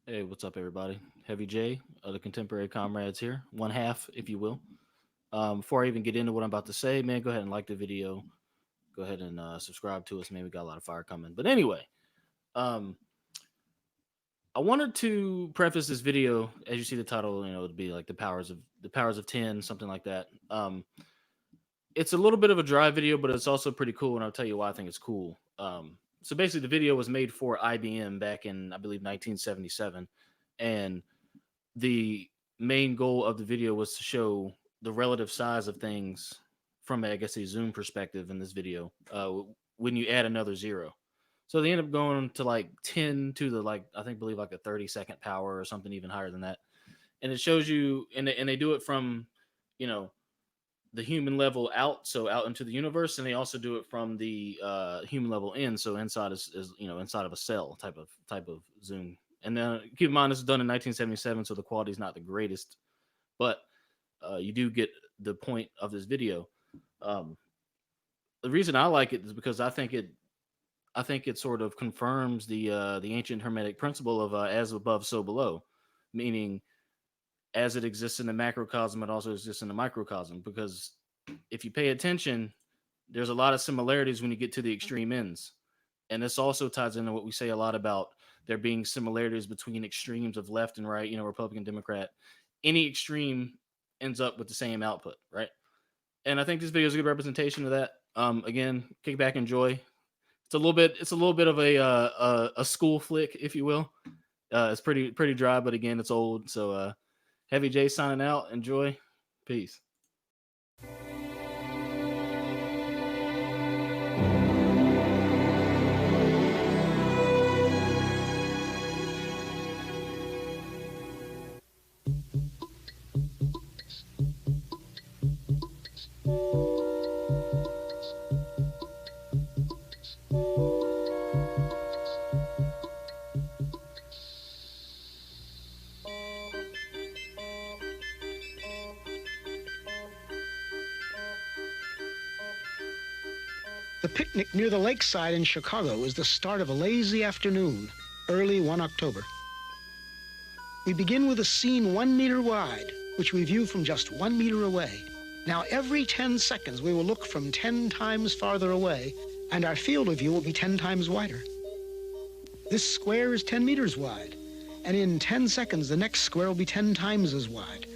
Hey, what's up, everybody? Heavy J, the contemporary comrades here, one half, if you will. Before I even get into what I'm about to say, man, go ahead and like the video. Go ahead and subscribe to us, man. We got a lot of fire coming. But anyway, um, I wanted to preface this video, as you see the title, it'd be like the powers of 10, something like that. It's a little bit of a dry video, but it's also pretty cool, and I'll tell you why I think it's cool. So basically, the video was made for IBM back in, I believe, 1977, and the main goal of the video was to show the relative size of things from, I guess, a zoom perspective in this video when you add another zero. So they end up going to like 10 to the, like, I think, believe like a 30-second power or something even higher than that. And it shows you, and they do it from, you know, the human level out, so out into the universe, and they also do it from the human level in, so inside is inside of a cell type of zoom. And then keep in mind this is done in 1977, so the quality is not the greatest, but you do get the point of this video. Um, the reason I like it is because I think it sort of confirms the ancient hermetic principle of as above, so below, meaning as it exists in the macrocosm, it also exists in the microcosm. Because if you pay attention, there's a lot of similarities when you get to the extreme ends. And this also ties into what we say a lot about there being similarities between extremes of left and right, Republican, Democrat. Any extreme ends up with the same output, right? And I think this video is a good representation of that. Again, kick back, enjoy. It's a little bit of a school flick, if you will. It's pretty dry, but again, it's old. So Heavy J signing out. Enjoy. Peace. The picnic near the lakeside in Chicago is the start of a lazy afternoon, early one October. We begin with a scene 1 meter wide, which we view from just 1 meter away. Now, every 10 seconds, we will look from 10 times farther away, and our field of view will be 10 times wider. This square is 10 meters wide, and in 10 seconds, the next square will be 10 times as wide.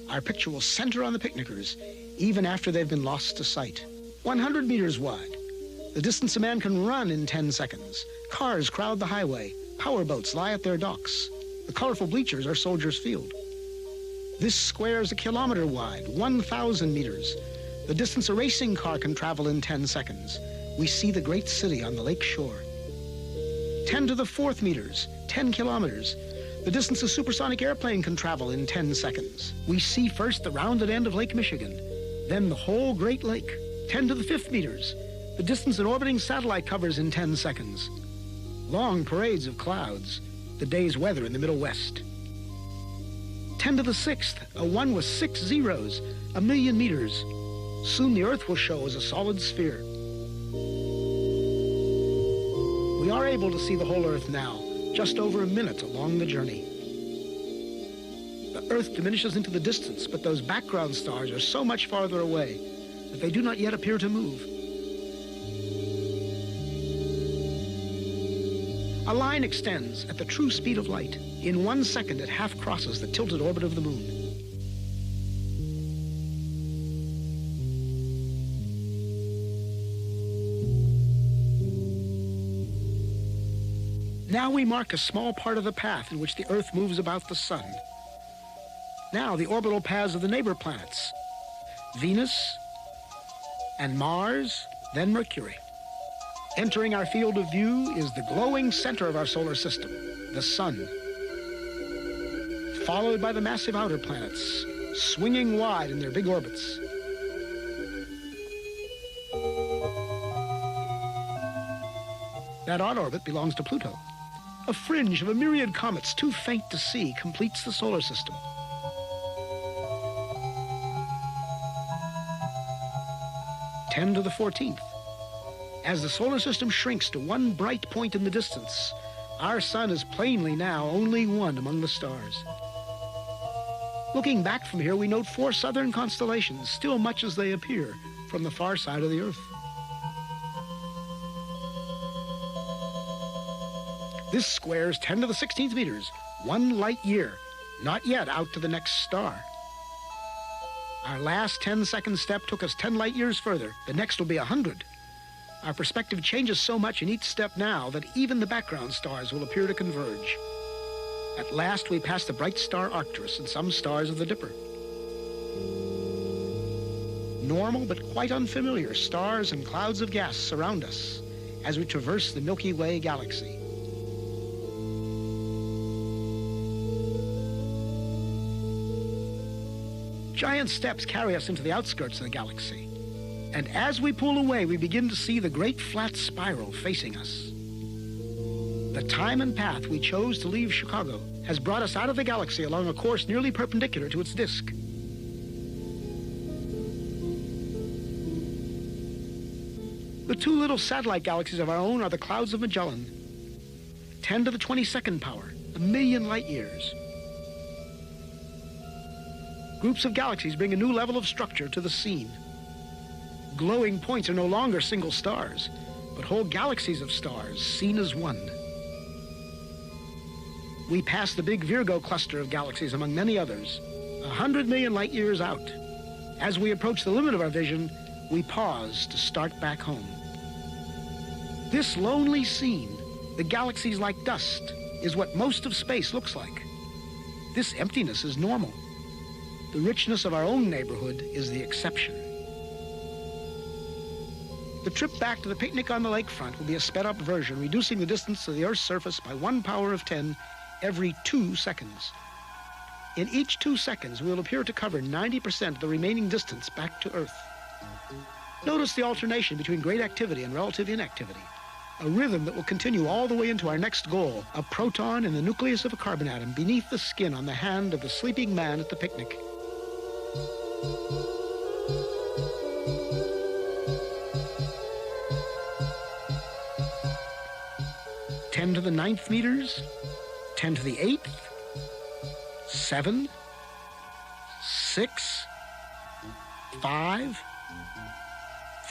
Our picture will center on the picnickers, even after they've been lost to sight. 100 meters wide. The distance a man can run in 10 seconds. Cars crowd the highway. Powerboats lie at their docks. The colorful bleachers are Soldiers Field. This square is 1 kilometer wide, 1,000 meters. The distance a racing car can travel in 10 seconds. We see the great city on the lake shore. 10 to the 4th meters, 10 kilometers. The distance a supersonic airplane can travel in 10 seconds. We see first the rounded end of Lake Michigan, then the whole Great Lake. 10 to the 5th meters. The distance an orbiting satellite covers in 10 seconds. Long parades of clouds, the day's weather in the Middle West. 10 to the 6th, a 1 with 6 zeros, 1,000,000 meters. Soon the Earth will show as a solid sphere. We are able to see the whole Earth now, just over a minute along the journey. The Earth diminishes into the distance, but those background stars are so much farther away that they do not yet appear to move. A line extends at the true speed of light. In 1 second, it half crosses the tilted orbit of the moon. Now we mark a small part of the path in which the Earth moves about the sun. Now the orbital paths of the neighbor planets, Venus and Mars, then Mercury. Entering our field of view is the glowing center of our solar system, the sun, followed by the massive outer planets, swinging wide in their big orbits. That odd orbit belongs to Pluto. A fringe of a myriad comets too faint to see completes the solar system. 10 to the 14th. As the solar system shrinks to one bright point in the distance, Our sun is plainly now only one among the stars. Looking back from here, we note 4 southern constellations, still much as they appear from the far side of the Earth. This square is 10 to the 16th meters, 1 light year, not yet out to the next star. Our last 10-second step took us 10 light years further. The next will be 100. Our perspective changes so much in each step now that even the background stars will appear to converge. At last, we pass the bright star Arcturus and some stars of the Dipper. Normal but quite unfamiliar stars and clouds of gas surround us as we traverse the Milky Way galaxy. Giant steps carry us into the outskirts of the galaxy. And as we pull away, we begin to see the great flat spiral facing us. The time and path we chose to leave Chicago has brought us out of the galaxy along a course nearly perpendicular to its disk. The 2 little satellite galaxies of our own are the clouds of Magellan, 10 to the 22nd power, 1,000,000 light years. Groups of galaxies bring a new level of structure to the scene. Glowing points are no longer single stars, but whole galaxies of stars seen as one. We pass the big Virgo cluster of galaxies among many others, 100 million light years out. As we approach the limit of our vision, we pause to start back home. This lonely scene, the galaxies like dust, is what most of space looks like. This emptiness is normal. The richness of our own neighborhood is the exception. The trip back to the picnic on the lakefront will be a sped-up version, reducing the distance to the Earth's surface by 1 power of 10 every 2 seconds. In each 2 seconds, we will appear to cover 90% of the remaining distance back to Earth. Notice the alternation between great activity and relative inactivity, a rhythm that will continue all the way into our next goal, a proton in the nucleus of a carbon atom beneath the skin on the hand of the sleeping man at the picnic. Ten to the 9th meters, 10 to the 8th, 7, 6, 5,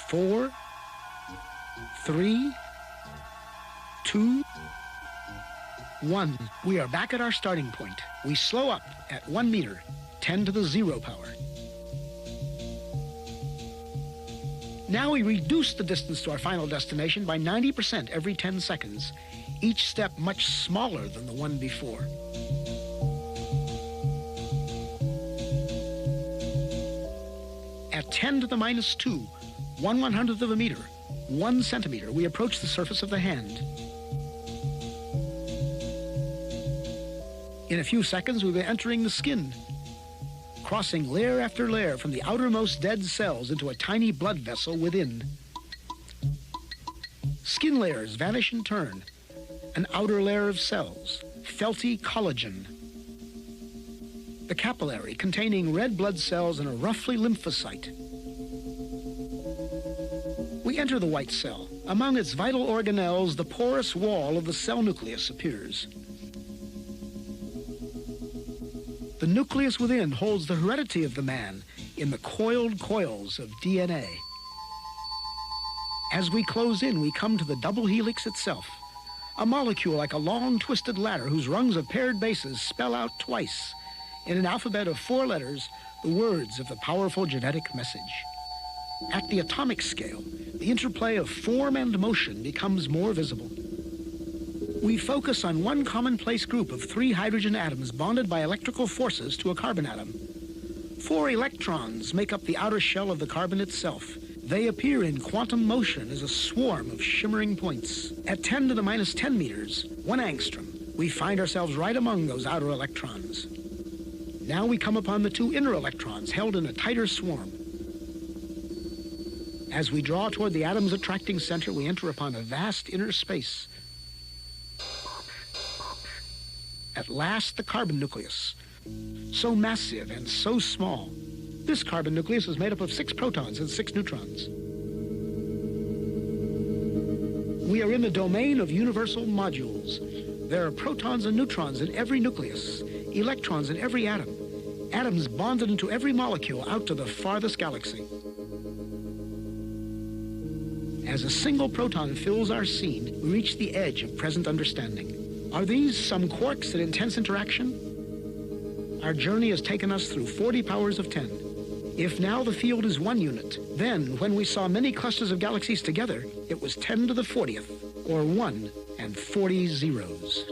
4, 3, 2, 1. We are back at our starting point. We slow up at 1 meter, 10 to the 0 power. Now we reduce the distance to our final destination by 90% every 10 seconds, each step much smaller than the one before. At 10 to the minus 2, 1/100th of a meter, 1 centimeter, we approach the surface of the hand. In a few seconds, we'll be entering the skin, crossing layer after layer from the outermost dead cells into a tiny blood vessel within. Skin layers vanish in turn. An outer layer of cells, felty collagen. The capillary containing red blood cells and a roughly lymphocyte. We enter the white cell. Among its vital organelles, the porous wall of the cell nucleus appears. The nucleus within holds the heredity of the man in the coiled coils of DNA. As we close in, we come to the double helix itself, a molecule like a long twisted ladder whose rungs of paired bases spell out twice, in an alphabet of 4 letters, the words of the powerful genetic message. At the atomic scale, the interplay of form and motion becomes more visible. We focus on one commonplace group of 3 hydrogen atoms bonded by electrical forces to a carbon atom. 4 electrons make up the outer shell of the carbon itself. They appear in quantum motion as a swarm of shimmering points. At 10 to the minus 10 meters, 1 angstrom, we find ourselves right among those outer electrons. Now we come upon the 2 inner electrons held in a tighter swarm. As we draw toward the atom's attracting center, we enter upon a vast inner space. At last, the carbon nucleus, so massive and so small. This carbon nucleus is made up of 6 protons and 6 neutrons. We are in the domain of universal modules, There are protons and neutrons in every nucleus, electrons in every atom, atoms bonded into every molecule out to the farthest galaxy. As a single proton fills our scene, we reach the edge of present understanding. Are these some quarks in intense interaction? Our journey has taken us through 40 powers of 10. If now the field is 1 unit, then when we saw many clusters of galaxies together, it was 10 to the 40th, or 1 and 40 zeros.